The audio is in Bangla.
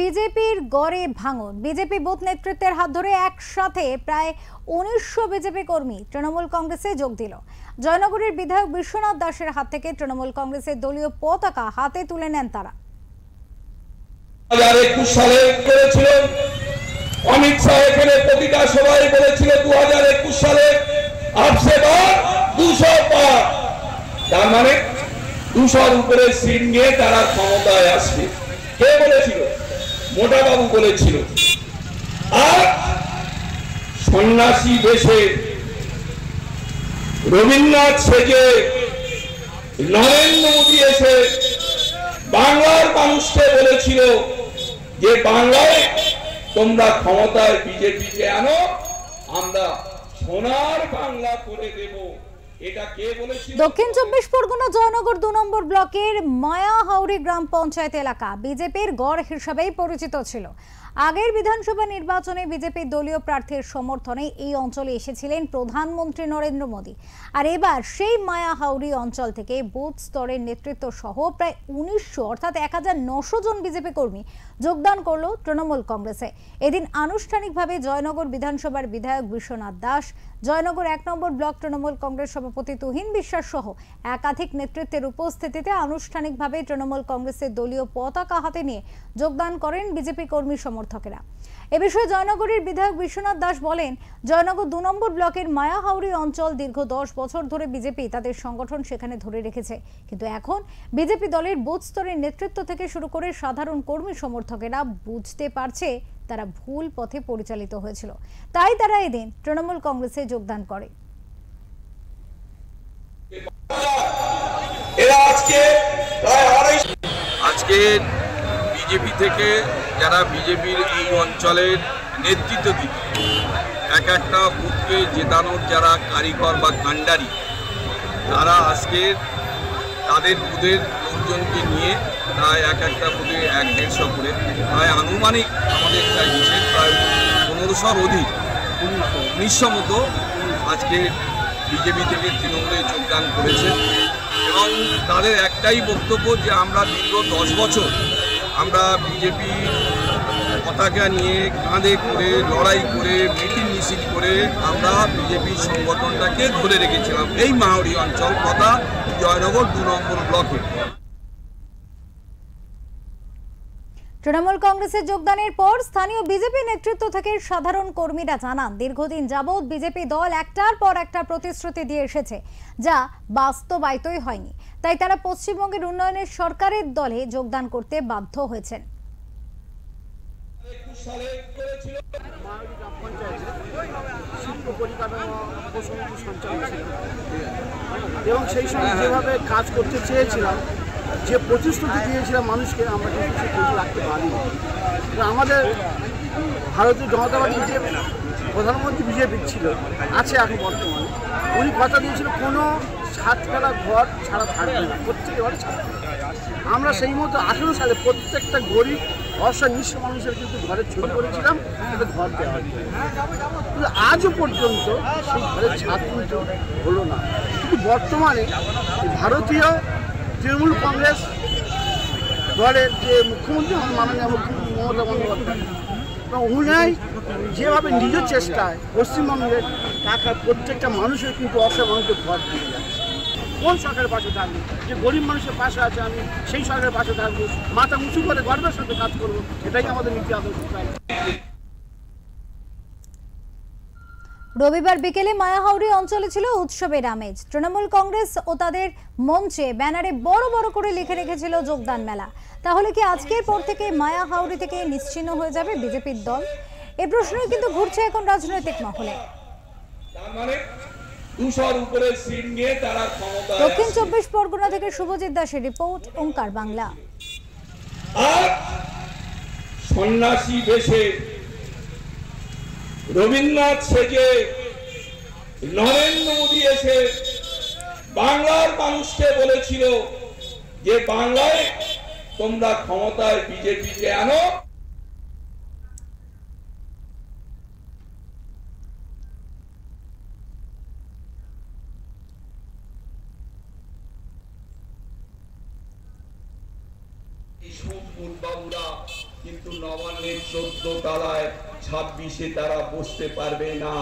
বিজেপির গড়ে ভাঙন। বিজেপি বুথ নেতৃত্বের হাত ধরে একসাথে প্রায় ১৯০০ বিজেপি কর্মী তৃণমূল কংগ্রেসে যোগ দিল। জয়নগরের বিধায়ক বিশ্বনাথ দাসের হাত থেকে তৃণমূল কংগ্রেসের দলীয় পতাকা হাতে তুলে নেন তারা। 2021 সালে করেছিল অমিত শাহ, এখানে প্রতিটা সবাই বলেছিল 2021 সালে আপসে বার 200 পার, তার মানে 200-র উপরে সিট নিয়ে তারা ক্ষমতায় আসবে। কে বলেছিল? মোটা বাবু বলেছিল। আর সন্ন্যাসী বেশে রবীন্দ্রনাথ সেজে নরেন্দ্র মোদী এসে বাংলার মানুষকে বলেছিল যে বাংলায় তোমরা ক্ষমতায় বিজেপিকে আনো, আমরা সোনার বাংলা করে দেব। এটা কে বলেছিল? দক্ষিণ ২৪ পরগনা জয়নগর ২ নম্বর ব্লকের মায়াহাওড়ি গ্রাম পঞ্চায়েত এলাকা বিজেপির গড় হিসেবেই পরিচিত ছিল। আগের বিধানসভা নির্বাচনে বিজেপির দলীয় প্রার্থীর সমর্থনে এই অঞ্চলে এসেছিলেন প্রধানমন্ত্রী নরেন্দ্র মোদী। আর এবার সেই মায়াহাওড়ি অঞ্চল থেকে বুথ স্তরের নেতৃত্ব সহ প্রায় ১৯০০ অর্থাৎ ১৯০০ জন বিজেপি কর্মী যোগদান করল তৃণমূল কংগ্রেসে। এদিন আনুষ্ঠানিকভাবে জয়নগর বিধানসভার বিধায়ক বিশ্বনাথ দাস, জয়নগর ১ নম্বর ব্লক তৃণমূল কংগ্রেস সভাপতি তুহিন বিশ্বাস সহ একাধিক নেতৃত্বের উপস্থিতিতে আনুষ্ঠানিকভাবে তৃণমূল কংগ্রেসের দলীয় পতাকা হাতে নিয়ে যোগদান করেন বিজেপি কর্মী সমর্থকেরা। এ বিষয়ে জয়নগরের বিধায়ক বিশ্বনাথ দাস বলেন, জয়নগর ২ নম্বর ব্লকের মায়াহাওড়ি অঞ্চল দীর্ঘ ১০ বছর ধরে বিজেপি তাদের সংগঠন সেখানে ধরে রেখেছে, কিন্তু এখন বিজেপি দলের বুথ স্তরের নেতৃত্ব থেকে শুরু করে সাধারণ কর্মী সমর্থকেরা বুঝতে পারছে তারা ভুল পথে পরিচালিত হয়েছিল, তাই তারা এদিন তৃণমূল কংগ্রেসে যোগদান করে। আজকে বিজেপি থেকে যারা বিজেপির এই অঞ্চলের নেতৃত্ব দিচ্ছে, এক একটা বুথকে জেতানোর যারা কারিগর বা কাণ্ডারি, তারা আজকে তাদের বুথের লোকজনকে নিয়ে প্রায় এক একটা বুথে ১-১৫০ করে প্রায় আনুমানিক আমাদের যা হিসেব প্রায় ১৫০০-র অধিক ১৯০০ মতো আজকে বিজেপি থেকে তৃণমূলে যোগদান করেছে। এবং তাদের একটাই বক্তব্য যে আমরা দীর্ঘ ১০ বছর আমরা বিজেপি পতাকা নিয়ে কাঁধে করে লড়াই করে মিটিং মিছিল করে আমরা বিজেপি সংগঠনটাকে ধরে রেখেছিলাম এই মায়াহাওড়ি অঞ্চল তথা জয়নগর ২ নম্বর ব্লকে। তৃণমূল কংগ্রেসে যোগদানের পর স্থানীয় বিজেপি নেতৃত্ব থেকে সাধারণ কর্মীরা জানান, দীর্ঘদিন যাবৎ বিজেপি দল একটার পর একটা প্রতিশ্রুতি দিয়ে এসেছে যা বাস্তবায়িতই হয়নি, তাই তারা পশ্চিমবঙ্গের উন্নয়নের সরকারের দলে যোগদান করতে বাধ্য হয়েছেন। এবং সেই সময় যেভাবে কাজ করতে চেয়েছিলাম, যে প্রতিশ্রুতি দিয়েছিলাম মানুষকে, আমরা কিন্তু সেই প্রতি রাখতে পারি। আমাদের ভারতীয় জনতা পার্টির যে প্রধানমন্ত্রী বিজেপির ছিল আছে এখন বর্তমানে, উনি কথা দিয়েছিল কোনো ছাদফেলা ঘর ছাড়া থাকবে না, প্রত্যেক ঘর ছাড়া। আমরা সেই মতো ১৮ সালে প্রত্যেকটা গরিব অসহায় নিঃস্ব মানুষের কিন্তু ঘরের ছবি করেছিলাম, কিন্তু ঘর দেওয়া হয়। কিন্তু আজও পর্যন্ত সেই ঘরের ছাদ কিন্তু হলো না। কিন্তু বর্তমানে ভারতীয় তৃণমূল কংগ্রেস দলের যে মুখ্যমন্ত্রী মাননীয় মুখ্যমন্ত্রী মমতা বন্দ্যোপাধ্যায়, উনি যেভাবে নিজের চেষ্টায় পশ্চিমবঙ্গের টাকার প্রত্যেকটা মানুষের কিন্তু অসহায় মানুষের ঘর দিয়ে যাচ্ছে। কোন সরকারের পাশে থাকবে? যে গরিব মানুষের পাশে আছে, আমি সেই সরকারের পাশে থাকবো, মাথা উঁচু করে গর্বের সাথে কাজ করবো, এটাই আমাদের নীতি আদর্শ। রবিবার বিকেলে মায়াহাওড়ি অঞ্চলে ছিল উৎসবের আমেজ। তৃণমূল কংগ্রেস ও তাদের মঞ্চে ব্যানারে বড় বড় করে লিখে রেখেছিল যোগদান মেলা। তাহলে কি আজকের পর থেকে মায়াহাওড়ি থেকে নিশ্চিহ্ন হয়ে যাবে বিজেপির দল? এই প্রশ্নই কিন্তু ঘুরছে এখন রাজনৈতিক মহলে। দক্ষিণ ২৪ পরগনা থেকে শুভজিৎ দাসের রিপোর্ট, ওঙ্কার বাংলা। সন্ন্যাসী বেশে রবীন্দ্রনাথ সেজে নরেন্দ্র মোদী এসে বাংলার মানুষকে বলেছিল যে বাংলায় তোমরা ক্ষমতায় বিজেপিকে আনো, এই সব বাবুরা কিন্তু নবান্নের 14 তলায় 26-এ তারা বসতে পারবে না।